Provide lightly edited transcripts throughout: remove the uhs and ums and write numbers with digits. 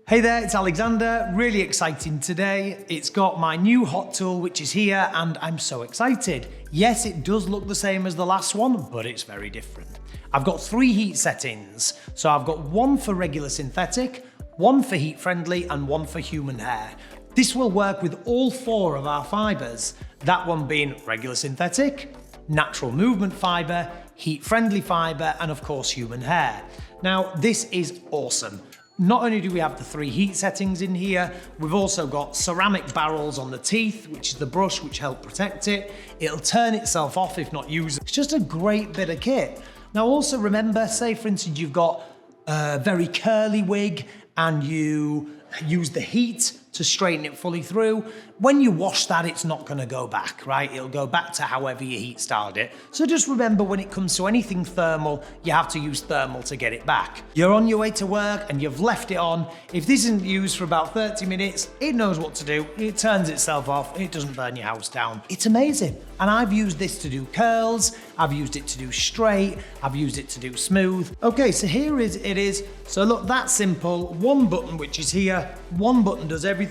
Hey there, it's Alexander. Really exciting today. It's got my new hot tool, which is here, and I'm so excited. Yes, it does look the same as the last one, but it's very different. I've got 3 heat settings. So I've got one for regular synthetic, one for heat friendly, and one for human hair. This will work with all 4 of our fibers. That one being regular synthetic, natural movement fiber, heat friendly fiber, and of course human hair. Now, this is awesome. Not only do we have the 3 heat settings in here, we've also got ceramic barrels on the teeth, which is the brush which help protect it. It'll turn itself off if not used. It's just a great bit of kit. Now also remember, say for instance you've got a very curly wig and you use the heat to straighten it fully through. When you wash that, it's not gonna go back, right? It'll go back to however you heat styled it. So just remember, when it comes to anything thermal, you have to use thermal to get it back. You're on your way to work and you've left it on. If this isn't used for about 30 minutes, it knows what to do. It turns itself off. It doesn't burn your house down. It's amazing. And I've used this to do curls. I've used it to do straight. I've used it to do smooth. Okay, so here it is. So look, that's simple. One button, which is here. One button does everything.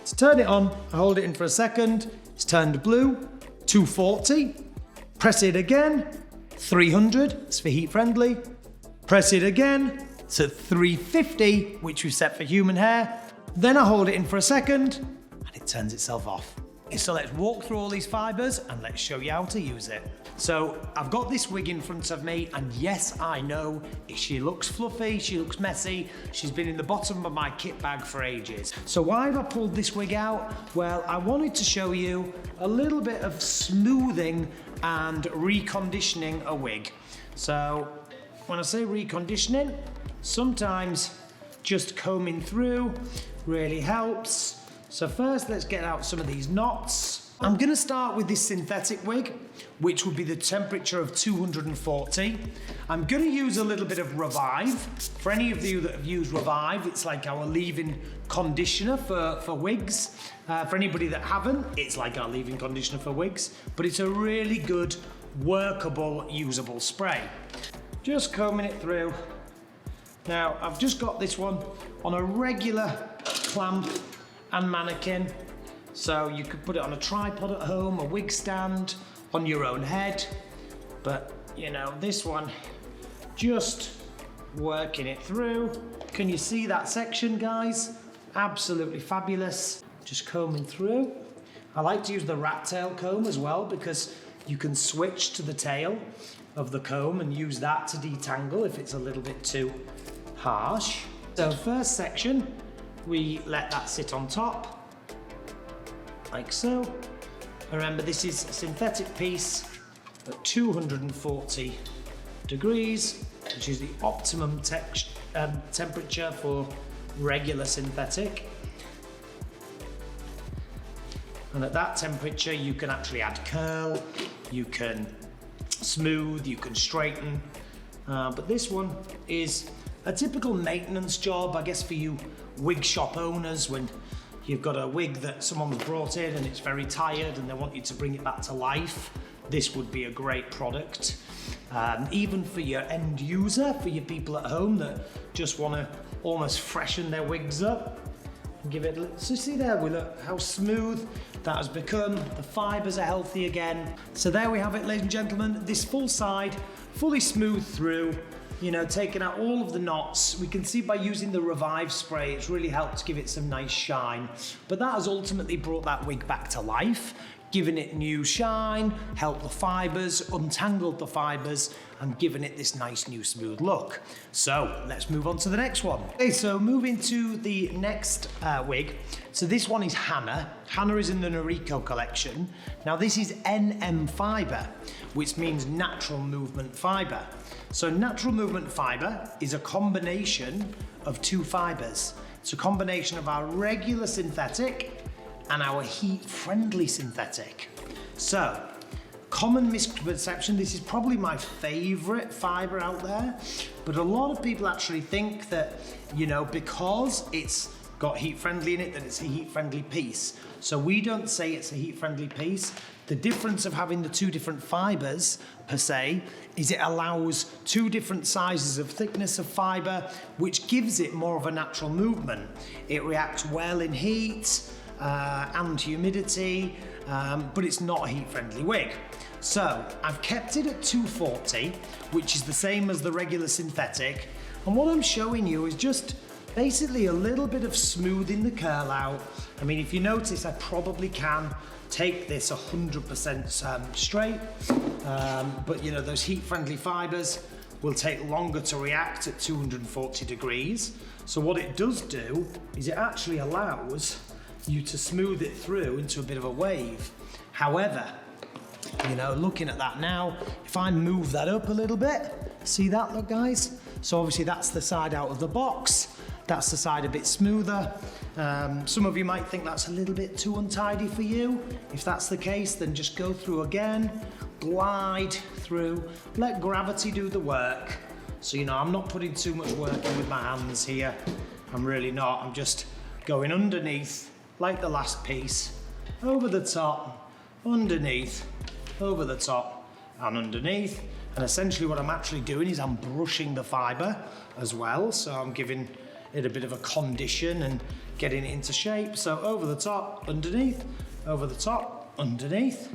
To turn it on, I hold it in for a second. It's turned blue. 240. Press it again. 300. It's for heat friendly. Press it again. It's at 350, which we've set for human hair. Then I hold it in for a second and it turns itself off. So let's walk through all these fibers and let's show you how to use it. So I've got this wig in front of me, and yes, I know she looks fluffy, she looks messy. She's been in the bottom of my kit bag for ages. So why have I pulled this wig out? Well, I wanted to show you a little bit of smoothing and reconditioning a wig. So when I say reconditioning, sometimes just combing through really helps. So first, let's get out some of these knots. I'm gonna start with this synthetic wig, which would be the temperature of 240. I'm gonna use a little bit of Revive. For any of you that have used Revive, it's like our leave-in conditioner for wigs. For anybody that haven't, it's like our leave-in conditioner for wigs, but it's a really good, workable, usable spray. Just combing it through. Now, I've just got this one on a regular clamp and mannequin. So you could put it on a tripod at home, a wig stand, on your own head. But you know, this one, just working it through. Can you see that section, guys? Absolutely fabulous. Just combing through. I like to use the rat tail comb as well, because you can switch to the tail of the comb and use that to detangle if it's a little bit too harsh. So first section, we let that sit on top, like so. Remember, this is a synthetic piece at 240 degrees, which is the optimum temperature for regular synthetic. And at that temperature, you can actually add curl, you can smooth, you can straighten. But this one is a typical maintenance job, I guess, for you wig shop owners, when you've got a wig that someone's brought in and it's very tired and they want you to bring it back to life. This would be a great product. Even for your end user, for your people at home that just want to almost freshen their wigs up. Give it, so see there, we look how smooth that has become. The fibers are healthy again. So there we have it, ladies and gentlemen. This full side, fully smooth through. You know, taking out all of the knots. We can see by using the Revive spray, it's really helped give it some nice shine. But that has ultimately brought that wig back to life, given it new shine, helped the fibers, untangled the fibers, and given it this nice new smooth look. So let's move on to the next one. Okay, so moving to the next wig. So this one is Hannah. Hannah is in the Noriko collection. Now this is NM fiber, which means natural movement fiber. So natural movement fiber is a combination of 2 fibers. It's a combination of our regular synthetic and our heat-friendly synthetic. So, common misconception, this is probably my favorite fiber out there, but a lot of people actually think that, you know, because it's got heat friendly in it, then it's a heat friendly piece. So we don't say it's a heat friendly piece. The difference of having the two different fibers per se is it allows two different sizes of thickness of fiber, which gives it more of a natural movement. It reacts well in heat and humidity, but it's not a heat friendly wig. So I've kept it at 240, which is the same as the regular synthetic. And what I'm showing you is just basically a little bit of smoothing the curl out. I mean, if you notice, I probably can take this 100% straight, but you know, those heat-friendly fibers will take longer to react at 240 degrees. So what it does do is it actually allows you to smooth it through into a bit of a wave. However, you know, looking at that now, if I move that up a little bit, see that, look guys? So obviously that's the side out of the box. That's the side a bit smoother. Some of you might think that's a little bit too untidy for you. If that's the case, then just go through again, glide through, let gravity do the work. So, you know, I'm not putting too much work in with my hands here. I'm really not. I'm just going underneath, like the last piece, over the top, underneath, over the top, and underneath. And essentially what I'm actually doing is I'm brushing the fiber as well. So I'm giving it a bit of a condition and getting it into shape. So over the top, underneath, over the top, underneath.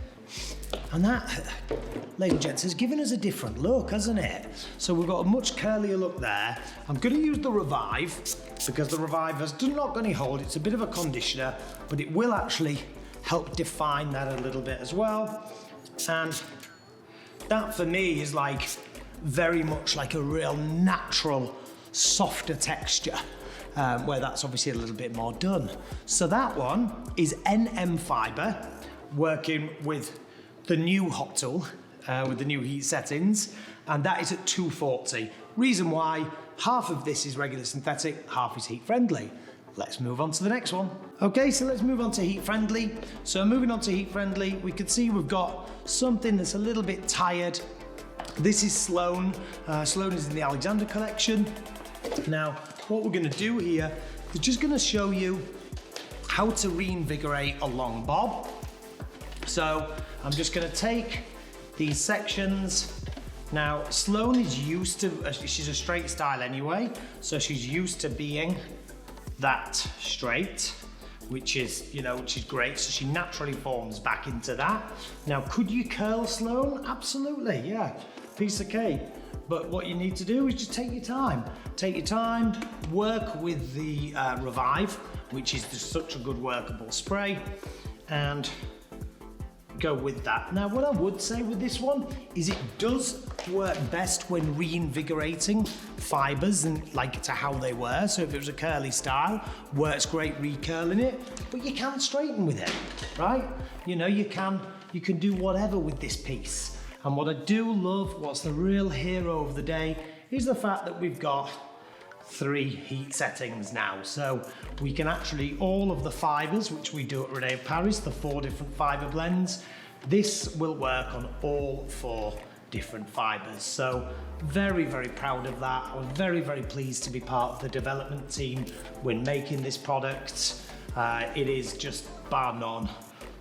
And that, ladies and gents, has given us a different look, hasn't it? So we've got a much curlier look there. I'm going to use the Revive because the Revive has not got any hold. It's a bit of a conditioner, but it will actually help define that a little bit as well. And that for me is like very much like a real natural, softer texture, where that's obviously a little bit more done. So that one is NM fiber, working with the new hot tool, with the new heat settings, and that is at 240. Reason why, half of this is regular synthetic, half is heat friendly. Let's move on to the next one. Okay, so let's move on to heat friendly. So moving on to heat friendly, we can see we've got something that's a little bit tired. This is Sloan. Sloan is in the Alexander collection. Now, what we're going to do here is just going to show you how to reinvigorate a long bob. So I'm just going to take these sections. Now, Sloan is used to, she's a straight style anyway, so she's used to being that straight, which is, you know, which is great. So she naturally forms back into that. Now, could you curl Sloan? Absolutely, yeah, piece of cake. But what you need to do is just take your time. Take your time, work with the Revive, which is just such a good workable spray, and go with that. Now, what I would say with this one is it does work best when reinvigorating fibers and like to how they were. So if it was a curly style, works great recurling it, but you can straighten with it, right? You know, you can do whatever with this piece. And what I do love, what's the real hero of the day, is the fact that we've got 3 heat settings now. So we can actually, all of the fibers, which we do at René of Paris, the 4 different fiber blends, this will work on all 4 different fibers. So very, very proud of that. I'm very, very pleased to be part of the development team when making this product. It is just bar none,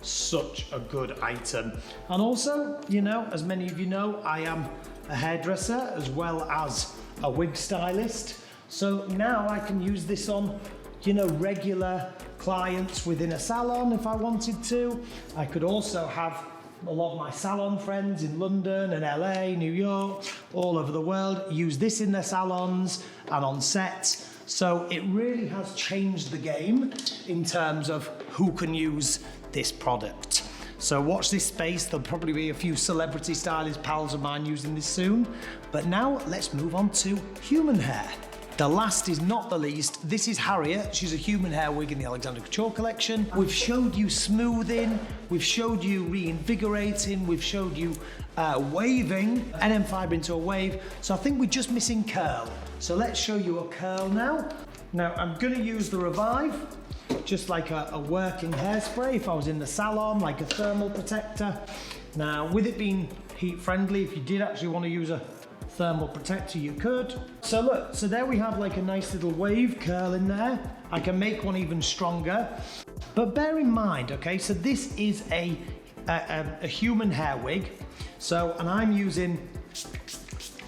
such a good item. And also, you know, as many of you know, I am a hairdresser as well as a wig stylist. So now I can use this on, you know, regular clients within a salon if I wanted to. I could also have a lot of my salon friends in London and LA, New York, all over the world, use this in their salons and on set. So it really has changed the game in terms of who can use this product. So watch this space. There'll probably be a few celebrity stylist pals of mine using this soon. But now let's move on to human hair. The last is not the least. This is Harriet. She's a human hair wig in the Alexander Couture collection. We've showed you smoothing, we've showed you reinvigorating, we've showed you waving, NM fiber into a wave. So I think we're just missing curl. So let's show you a curl now. Now I'm gonna use the Revive, just like a working hairspray if I was in the salon, like a thermal protector. Now with it being heat friendly, if you did actually want to use a thermal protector you could. So look, so there we have like a nice little wave curl in there. I can make one even stronger. But bear in mind, okay, so this is a human hair wig. So, and I'm using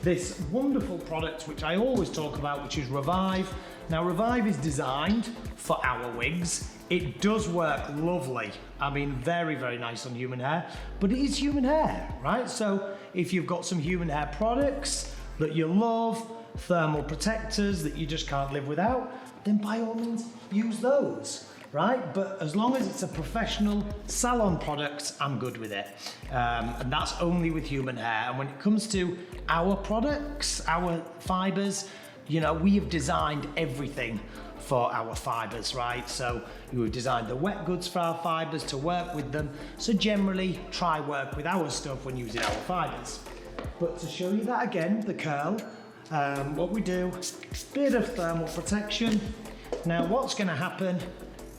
this wonderful product, which I always talk about, which is Revive. Now, Revive is designed for our wigs. It does work lovely. I mean, very, very nice on human hair, but it is human hair, right? So if you've got some human hair products that you love, thermal protectors that you just can't live without, then by all means, use those, right? But as long as it's a professional salon product, I'm good with it. And that's only with human hair. And when it comes to our products, our fibers, you know, we have designed everything for our fibers, right? So we've designed the wet goods for our fibers to work with them. So generally try work with our stuff when using our fibers. But to show you that again, the curl, what we do, bit of thermal protection. Now what's gonna happen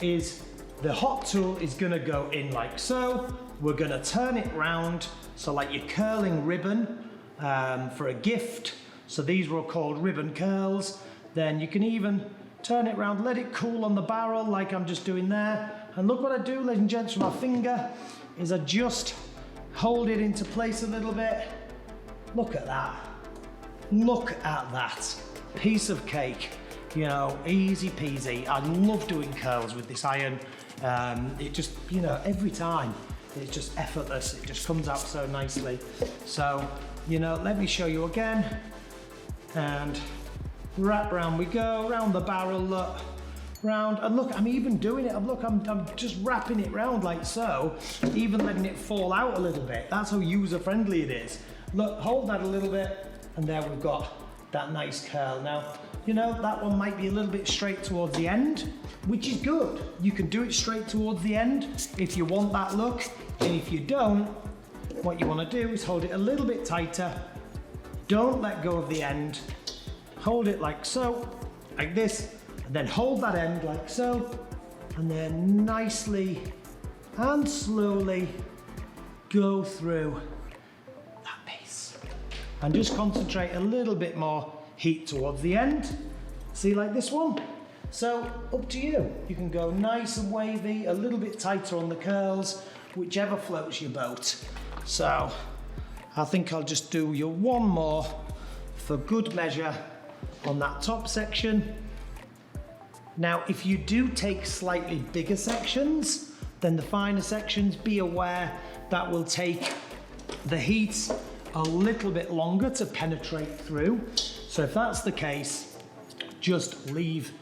is the hot tool is gonna go in like so. We're gonna turn it round. So like your curling ribbon for a gift. So these were called ribbon curls. Then you can even turn it around, let it cool on the barrel like I'm just doing there. And look what I do, ladies and gents, with my finger, is I just hold it into place a little bit. Look at that. Look at that. Piece of cake, you know, easy peasy. I love doing curls with this iron. It just, you know, every time, it's just effortless. It just comes out so nicely. So, you know, let me show you again. And wrap round we go, round the barrel, look, round, and look, I'm even doing it, look, I'm just wrapping it round like so, even letting it fall out a little bit. That's how user-friendly it is. Look, hold that a little bit, and there we've got that nice curl. Now, you know, that one might be a little bit straight towards the end, which is good. You can do it straight towards the end if you want that look, and if you don't, what you want to do is hold it a little bit tighter, don't let go of the end, hold it like so, like this, and then hold that end like so, and then nicely and slowly go through that piece. And just concentrate a little bit more heat towards the end. See, like this one? So, up to you. You can go nice and wavy, a little bit tighter on the curls, whichever floats your boat. So, I think I'll just do you one more for good measure on that top section. Now, if you do take slightly bigger sections than the finer sections, be aware that will take the heat a little bit longer to penetrate through. So if that's the case, just leave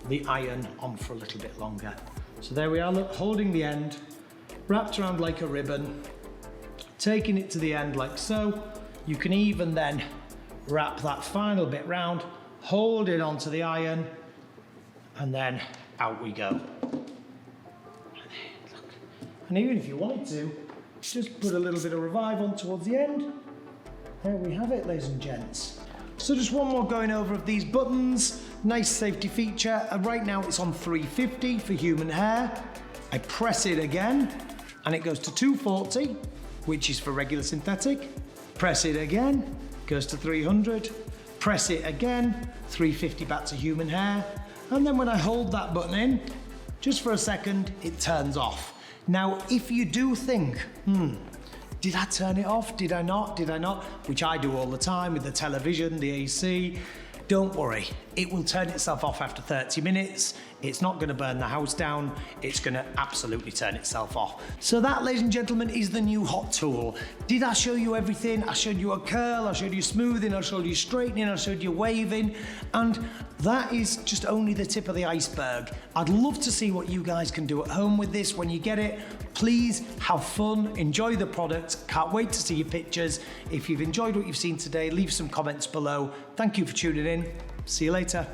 the iron on for a little bit longer. So there we are, look, holding the end, wrapped around like a ribbon, taking it to the end like so. You can even then wrap that final bit round, hold it onto the iron, and then out we go. And even if you wanted to, just put a little bit of Revive on towards the end. There we have it, ladies and gents. So just one more going over of these buttons. Nice safety feature. And right now it's on 350 for human hair. I press it again, and it goes to 240, which is for regular synthetic. Press it again, goes to 300. Press it again, 350 back to human hair. And then when I hold that button in, just for a second, it turns off. Now, if you do think, did I turn it off? Did I not? Did I not? Which I do all the time with the television, the AC. Don't worry, it will turn itself off after 30 minutes. It's not gonna burn the house down. It's gonna absolutely turn itself off. So that, ladies and gentlemen, is the new hot tool. Did I show you everything? I showed you a curl, I showed you smoothing, I showed you straightening, I showed you waving, and that is just only the tip of the iceberg. I'd love to see what you guys can do at home with this when you get it. Please have fun, enjoy the product. Can't wait to see your pictures. If you've enjoyed what you've seen today, leave some comments below. Thank you for tuning in. See you later.